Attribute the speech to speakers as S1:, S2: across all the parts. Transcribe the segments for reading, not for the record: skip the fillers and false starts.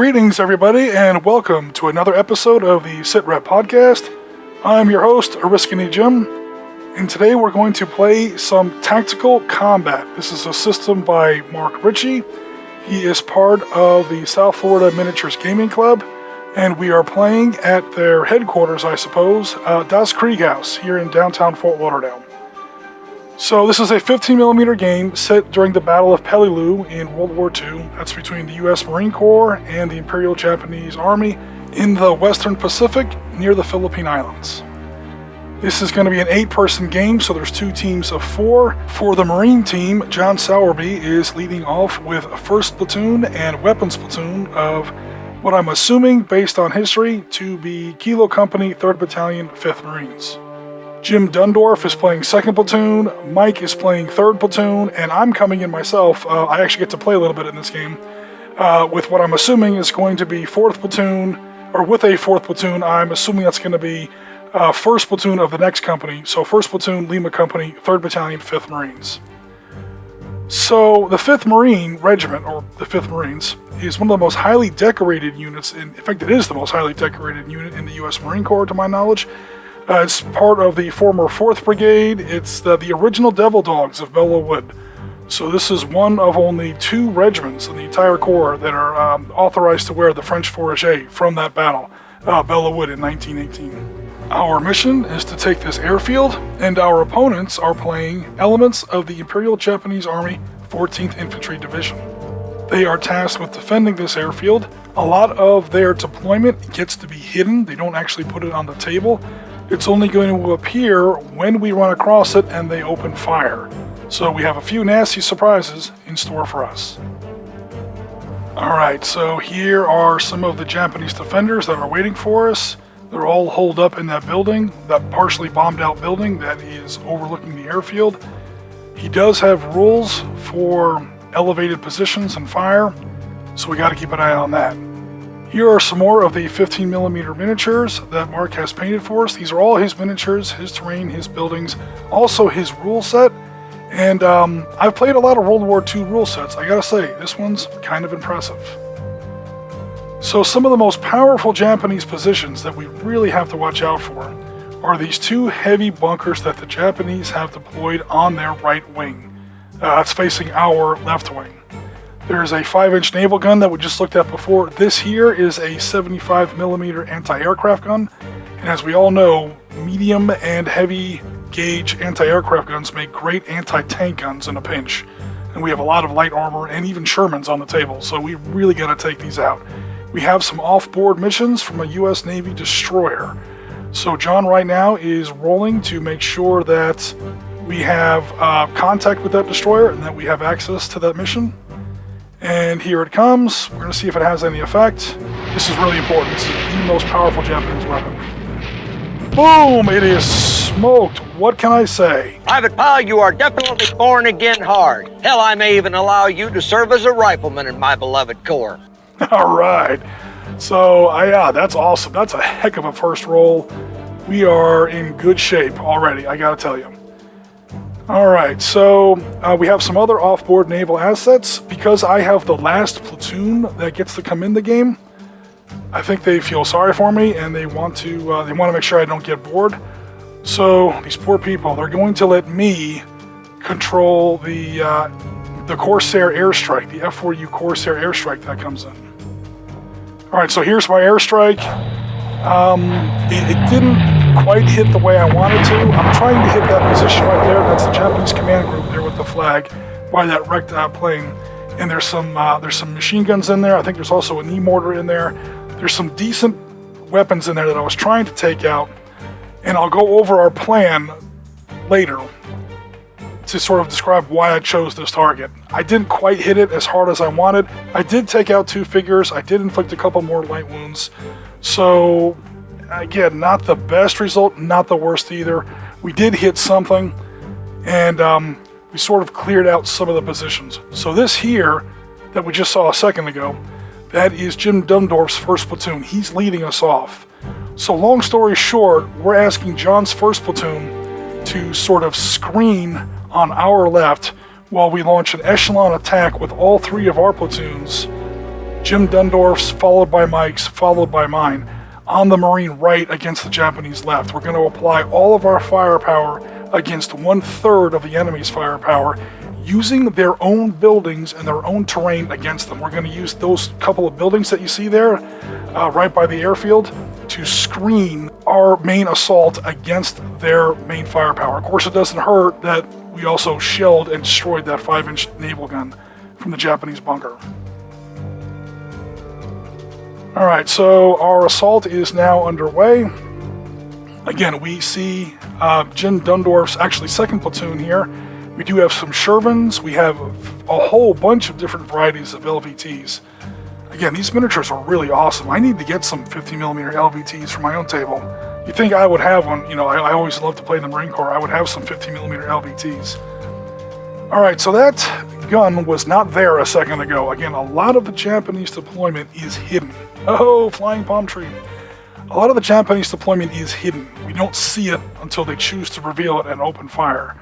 S1: Greetings, everybody, and welcome to another episode of the SitRep Podcast. I'm your host, Ariskany Jim, and today we're going to play some Tactical Combat. This is a system by Mark Ritchie. He is part of the South Florida Miniatures Gaming Club, and we are playing at their headquarters, I suppose, Das Krieg Haus, here in downtown Fort Lauderdale. So this is a 15mm game set during the Battle of Peleliu in World War II. That's between the U.S. Marine Corps and the Imperial Japanese Army in the Western Pacific near the Philippine Islands. This is going to be an 8-person game, so there's 2 teams of 4. For the Marine team, John Sowerby is leading off with a 1st Platoon and Weapons Platoon of what I'm assuming, based on history, to be Kilo Company, 3rd Battalion, 5th Marines. Jim Dundorf is playing 2nd Platoon, Mike is playing 3rd Platoon, and I'm coming in myself. I actually get to play a little bit in this game with what I'm assuming is going to be 4th Platoon, or with a 4th Platoon. I'm assuming that's going to be 1st Platoon of the next company. So 1st Platoon, Lima Company, 3rd Battalion, 5th Marines. So the 5th Marine Regiment, or the 5th Marines, is one of the most highly decorated units. In fact, it is the most highly decorated unit in the U.S. Marine Corps, to my knowledge. It's part of the former 4th Brigade. It's the original Devil Dogs of Belleau Wood. So this is one of only 2 regiments in the entire Corps that are authorized to wear the French Fourragère from that battle, Belleau Wood in 1918. Our mission is to take this airfield, and our opponents are playing elements of the Imperial Japanese Army 14th Infantry Division. They are tasked with defending this airfield. A lot of their deployment gets to be hidden. They don't actually put it on the table. It's only going to appear when we run across it and they open fire. So we have a few nasty surprises in store for us. Alright, so here are some of the Japanese defenders that are waiting for us. They're all holed up in that building, that partially bombed out building that is overlooking the airfield. He does have rules for elevated positions and fire, so we got to keep an eye on that. Here are some more of the 15mm miniatures that Mark has painted for us. These are all his miniatures, his terrain, his buildings, also his rule set. And I've played a lot of World War II rule sets. I gotta say, this one's kind of impressive. So some of the most powerful Japanese positions that we really have to watch out for are these 2 heavy bunkers that the Japanese have deployed on their right wing. It's facing our left wing. There's a 5-inch naval gun that we just looked at before. This here is a 75mm anti-aircraft gun. And as we all know, medium and heavy gauge anti-aircraft guns make great anti-tank guns in a pinch. And we have a lot of light armor and even Shermans on the table, so we really got to take these out. We have some off-board missions from a U.S. Navy destroyer. So John right now is rolling to make sure that we have contact with that destroyer and that we have access to that mission. And here it comes. We're going to see if it has any effect. This is really important. This is the most powerful Japanese weapon. Boom! It is smoked. What can I say?
S2: Private Palau, you are definitely born again hard. Hell, I may even allow you to serve as a rifleman in my beloved Corps.
S1: All right. So, yeah, that's awesome. That's a heck of a first roll. We are in good shape already, I got to tell you. Alright, so we have some other off-board naval assets. Because I have the last platoon that gets to come in the game, I think they feel sorry for me and they want to make sure I don't get bored. So these poor people, they're going to let me control the Corsair Airstrike, the F4U Corsair Airstrike that comes in. Alright, so here's my airstrike. It didn't quite hit the way I wanted to. I'm trying to hit that position right there. That's the Japanese command group there with the flag by that wrecked plane. And there's some machine guns in there. I think there's also an E-mortar in there. There's some decent weapons in there that I was trying to take out. And I'll go over our plan later to sort of describe why I chose this target. I didn't quite hit it as hard as I wanted. I did take out 2 figures. I did inflict a couple more light wounds. So, again, not the best result, not the worst either. We did hit something, and we sort of cleared out some of the positions. So this here, that we just saw a second ago, that is Jim Dundorf's 1st Platoon. He's leading us off. So long story short, we're asking John's 1st Platoon to sort of screen on our left while we launch an echelon attack with all 3 of our platoons Jim Dundorf's, followed by Mike's, followed by mine. On the Marine right against the Japanese left. We're going to apply all of our firepower against 1/3 of the enemy's firepower, using their own buildings and their own terrain against them. We're going to use those couple of buildings that you see there, right by the airfield, to screen our main assault against their main firepower. Of course, it doesn't hurt that we also shelled and destroyed that 5-inch naval gun from the Japanese bunker. Alright, so our assault is now underway. Again, we see Jim Dundorf's actually second platoon here. We do have some Shermans. We have a whole bunch of different varieties of LVTs. Again, these miniatures are really awesome. I need to get some 50mm LVTs for my own table. You'd think I would have one. You know, I always love to play in the Marine Corps. I would have some 50mm LVTs. Alright, so that gun was not there a second ago. Again, a lot of the Japanese deployment is hidden. Oh, flying palm tree. A lot of the Japanese deployment is hidden. We don't see it until they choose to reveal it and open fire.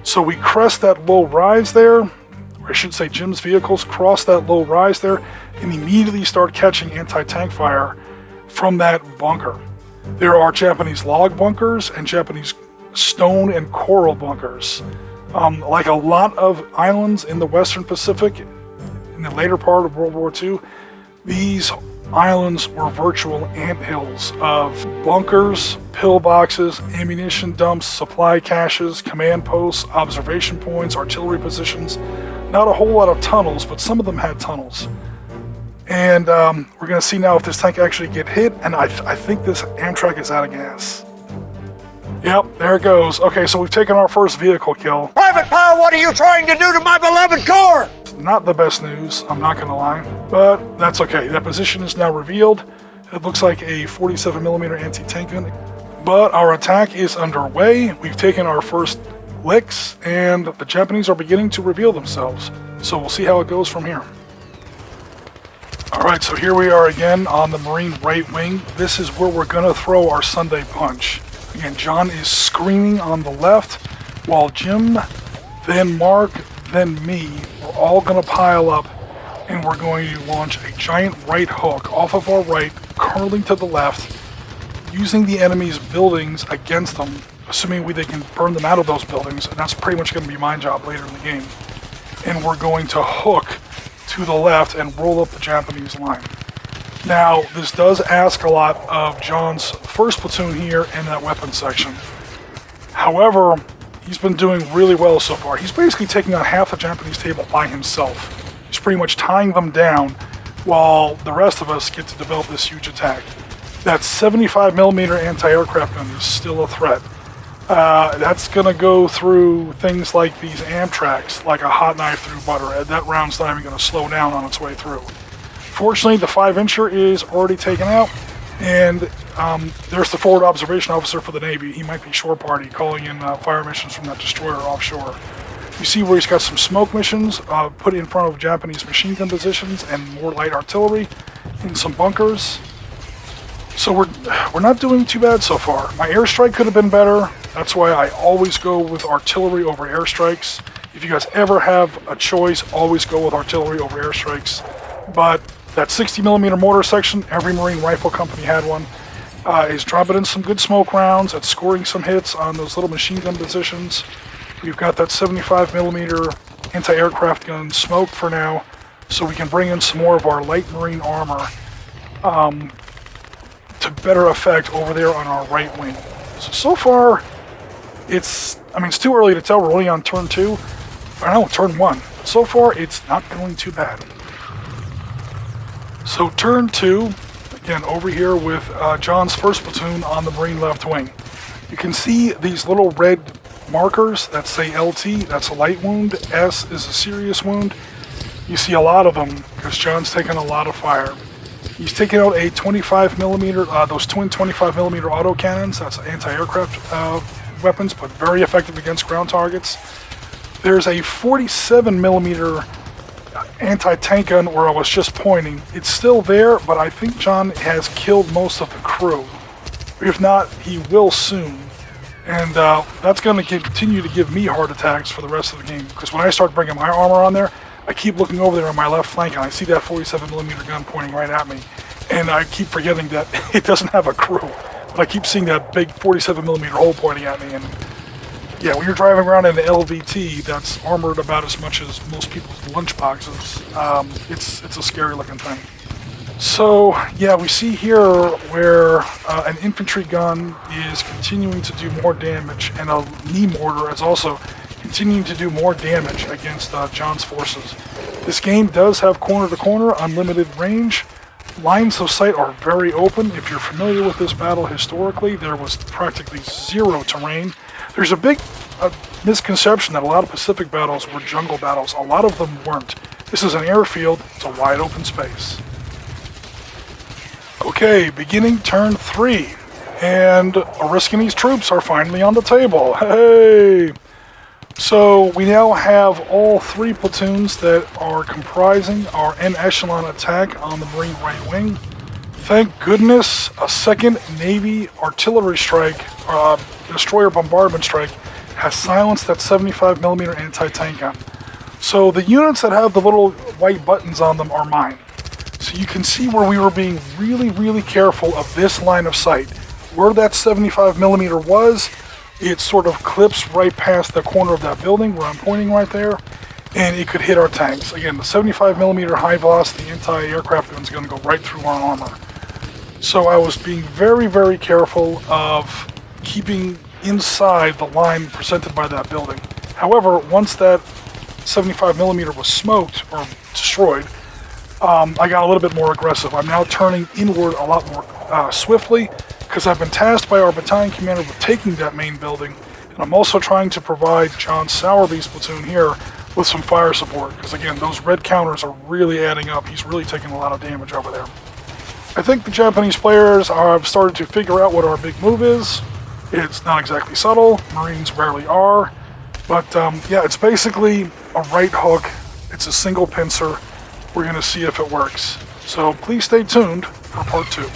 S1: So we crest that low rise there, or I should say Jim's vehicles cross that low rise there, and immediately start catching anti-tank fire from that bunker. There are Japanese log bunkers and Japanese stone and coral bunkers. Like a lot of islands in the Western Pacific, in the later part of World War II, these islands were virtual anthills of bunkers, pillboxes, ammunition dumps, supply caches, command posts, observation points, artillery positions. Not a whole lot of tunnels, but some of them had tunnels. And we're going to see now if this tank actually get hit, and I think this Amtrak is out of gas. Yep, there it goes. Okay, so we've taken our first vehicle kill.
S2: Private Powell, what are you trying to do to my beloved Corps?
S1: Not the best news, I'm not going to lie, but that's okay. That position is now revealed. It looks like a 47mm anti-tank gun, but our attack is underway. We've taken our first licks, and the Japanese are beginning to reveal themselves. So we'll see how it goes from here. Alright, so here we are again on the Marine right wing. This is where we're going to throw our Sunday punch. Again, John is screaming on the left, while Jim, then Mark, then me, we're all going to pile up, and we're going to launch a giant right hook off of our right, curling to the left, using the enemy's buildings against them, assuming they can burn them out of those buildings, and that's pretty much going to be my job later in the game. And we're going to hook to the left and roll up the Japanese line. Now, this does ask a lot of John's first platoon here in that weapons section. However, he's been doing really well so far. He's basically taking on half the Japanese table by himself. He's pretty much tying them down while the rest of us get to develop this huge attack. That 75mm anti-aircraft gun is still a threat. That's going to go through things like these Amtraks, like a hot knife through butter, and that round's not even going to slow down on its way through. Fortunately, the 5-incher is already taken out, and there's the forward observation officer for the Navy. He might be shore party, calling in fire missions from that destroyer offshore. You see where he's got some smoke missions put in front of Japanese machine gun positions and more light artillery in some bunkers. So we're not doing too bad so far. My airstrike could have been better. That's why I always go with artillery over airstrikes. If you guys ever have a choice, always go with artillery over airstrikes. But that 60mm mortar section, every Marine rifle company had one, is dropping in some good smoke rounds. It's scoring some hits on those little machine gun positions. We've got that 75mm anti-aircraft gun smoked for now, so we can bring in some more of our light Marine armor to better effect over there on our right wing. So far, it's too early to tell. We're only on turn 2. Or no, turn 1. So far, it's not going too bad. So turn 2, again over here with John's first platoon on the Marine left wing. You can see these little red markers that say LT, that's a light wound, S is a serious wound. You see a lot of them because John's taking a lot of fire. He's taking out a 25mm, those twin 25mm autocannons, that's anti-aircraft weapons, but very effective against ground targets. There's a 47mm anti-tank gun where I was just pointing. It's still there, but I think John has killed most of the crew. If not, he will soon. And that's going to continue to give me heart attacks for the rest of the game, because when I start bringing my armor on there, I keep looking over there on my left flank, and I see that 47mm gun pointing right at me. And I keep forgetting that it doesn't have a crew. But I keep seeing that big 47mm hole pointing at me. And yeah, when you're driving around in an LVT that's armored about as much as most people's lunchboxes, it's a scary looking thing. So yeah, we see here where an infantry gun is continuing to do more damage, and a knee mortar is also continuing to do more damage against John's forces. This game does have corner-to-corner, unlimited range. Lines of sight are very open. If you're familiar with this battle historically, there was practically zero terrain. There's a big misconception that a lot of Pacific battles were jungle battles. A lot of them weren't. This is an airfield. It's a wide open space. Okay, beginning turn 3. And Oriskany's troops are finally on the table. Hey! So we now have all 3 platoons that are comprising our en echelon attack on the Marine right wing. Thank goodness a second Navy artillery strike, destroyer bombardment strike, has silenced that 75mm anti-tank gun. So the units that have the little white buttons on them are mine. So you can see where we were being really, really careful of this line of sight. Where that 75mm was, it sort of clips right past the corner of that building where I'm pointing right there, and it could hit our tanks. Again, the 75mm high velocity anti-aircraft gun is going to go right through our armor. So I was being very, very careful of keeping inside the line presented by that building. However, once that 75mm was smoked or destroyed, I got a little bit more aggressive. I'm now turning inward a lot more swiftly, because I've been tasked by our battalion commander with taking that main building, and I'm also trying to provide John Sowerby's platoon here with some fire support, because again, those red counters are really adding up. He's really taking a lot of damage over there. I think the Japanese players have started to figure out what our big move is. It's not exactly subtle, Marines rarely are, but yeah, it's basically a right hook. It's a single pincer. We're going to see if it works. So please stay tuned for part 2.